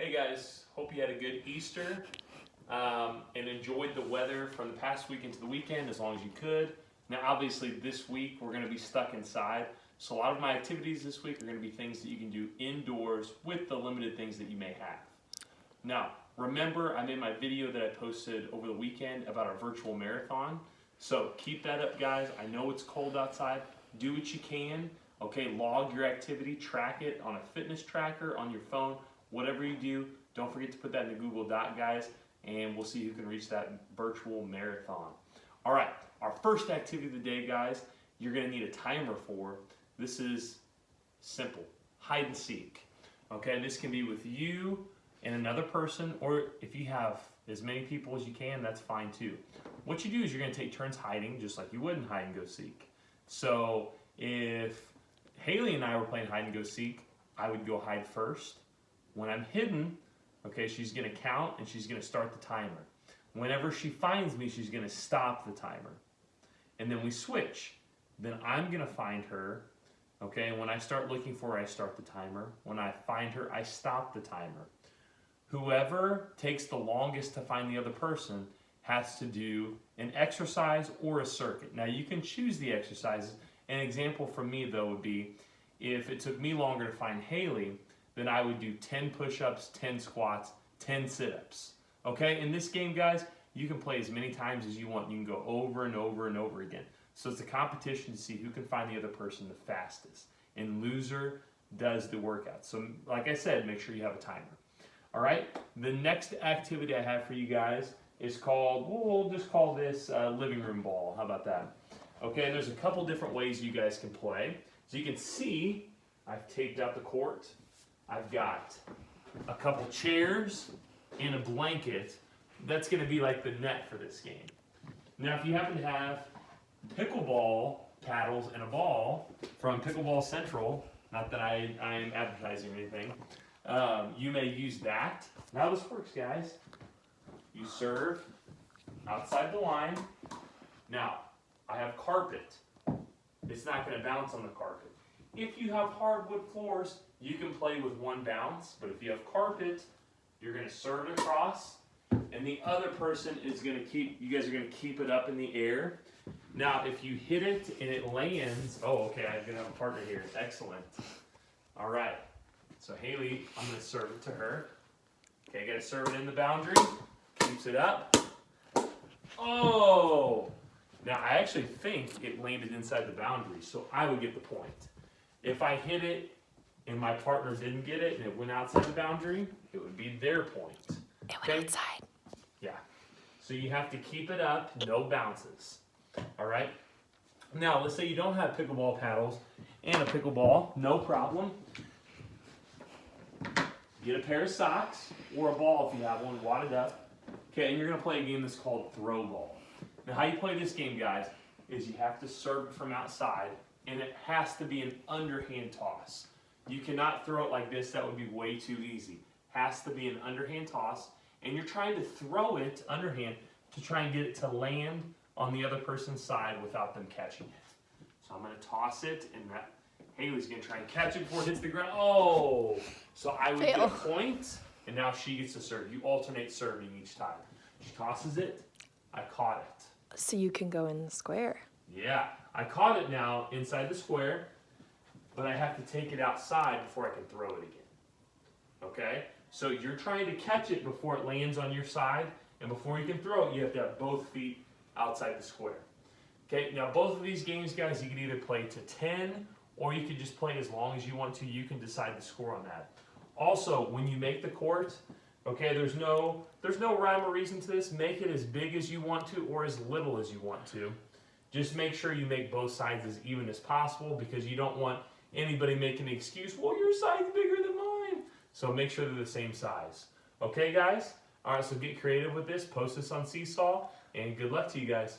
Hey guys, hope you had a good Easter and enjoyed the weather from the past week into the weekend as long as you could. Now obviously this week we're going to be stuck inside, so a lot of my activities this week are going to be things that you can do indoors with the limited things that you may have. Now remember, I made my video that I posted over the weekend about our virtual marathon, so keep that up guys. I know it's cold outside, do what you can. Okay, log your activity, track it on a fitness tracker on your phone. Whatever you do, don't forget to put that in the Google Doc, guys, and we'll see who can reach that virtual marathon. All right, our first activity of the day, guys, you're going to need a timer for. This is simple, hide and seek. Okay, this can be with you and another person, or if you have as many people as you can, that's fine too. What you do is you're going to take turns hiding, just like you would in hide and go seek. So if Haley and I were playing hide and go seek, I would go hide first. When I'm hidden, okay, she's going to count and she's going to start the timer. Whenever she finds me, she's going to stop the timer. And then we switch. Then I'm going to find her, okay, and when I start looking for her, I start the timer. When I find her, I stop the timer. Whoever takes the longest to find the other person has to do an exercise or a circuit. Now you can choose the exercises. An example from me though would be, if it took me longer to find Haley, then I would do 10 push-ups, 10 squats, 10 sit-ups. Okay, in this game, guys, you can play as many times as you want. You can go over and over and over again. So it's a competition to see who can find the other person the fastest. And loser does the workout. So like I said, make sure you have a timer. All right, the next activity I have for you guys is called, we'll just call this living room ball. How about that? Okay, there's a couple different ways you guys can play. So you can see, I've taped out the court. I've got a couple chairs and a blanket. That's going to be like the net for this game. Now, if you happen to have pickleball paddles and a ball from Pickleball Central, not that I am advertising or anything, you may use that. Now this works, guys. You serve outside the line. Now, I have carpet. It's not going to bounce on the carpet. If you have hardwood floors, you can play with one bounce, but if you have carpet, you're going to serve it across, and the other person is going to you guys are going to keep it up in the air. Now, if you hit it and it lands, oh, okay, I'm going to have a partner here. Excellent. All right. So Haley, I'm going to serve it to her. Okay, got to serve it in the boundary. Keeps it up. Oh! Now, I actually think it landed inside the boundary, so I would get the point. If I hit it and my partner didn't get it and it went outside the boundary, it would be their point. It went outside. Yeah. So you have to keep it up, no bounces. All right? Now, let's say you don't have pickleball paddles and a pickleball, no problem. Get a pair of socks or a ball if you have one, wad it up. Okay, and you're going to play a game that's called throw ball. Now, how you play this game, guys, is you have to serve it from outside, and it has to be an underhand toss. You cannot throw it like this. That would be way too easy. Has to be an underhand toss, and you're trying to throw it underhand to try and get it to land on the other person's side without them catching it. So I'm going to toss it, and Haley's going to try and catch it before it hits the ground. Oh! So I would get a point, and now she gets to serve. You alternate serving each time. She tosses it. I caught it. So you can go in the square. Yeah, I caught it now inside the square, but I have to take it outside before I can throw it again. Okay? So you're trying to catch it before it lands on your side, and before you can throw it, you have to have both feet outside the square. Okay, now both of these games, guys, you can either play to 10, or you can just play as long as you want to. You can decide the score on that. Also, when you make the court, okay, there's no rhyme or reason to this. Make it as big as you want to or as little as you want to. Just make sure you make both sides as even as possible, because you don't want anybody making an excuse, well, your side's bigger than mine. So make sure they're the same size. Okay, guys? All right, so get creative with this. Post this on Seesaw, and good luck to you guys.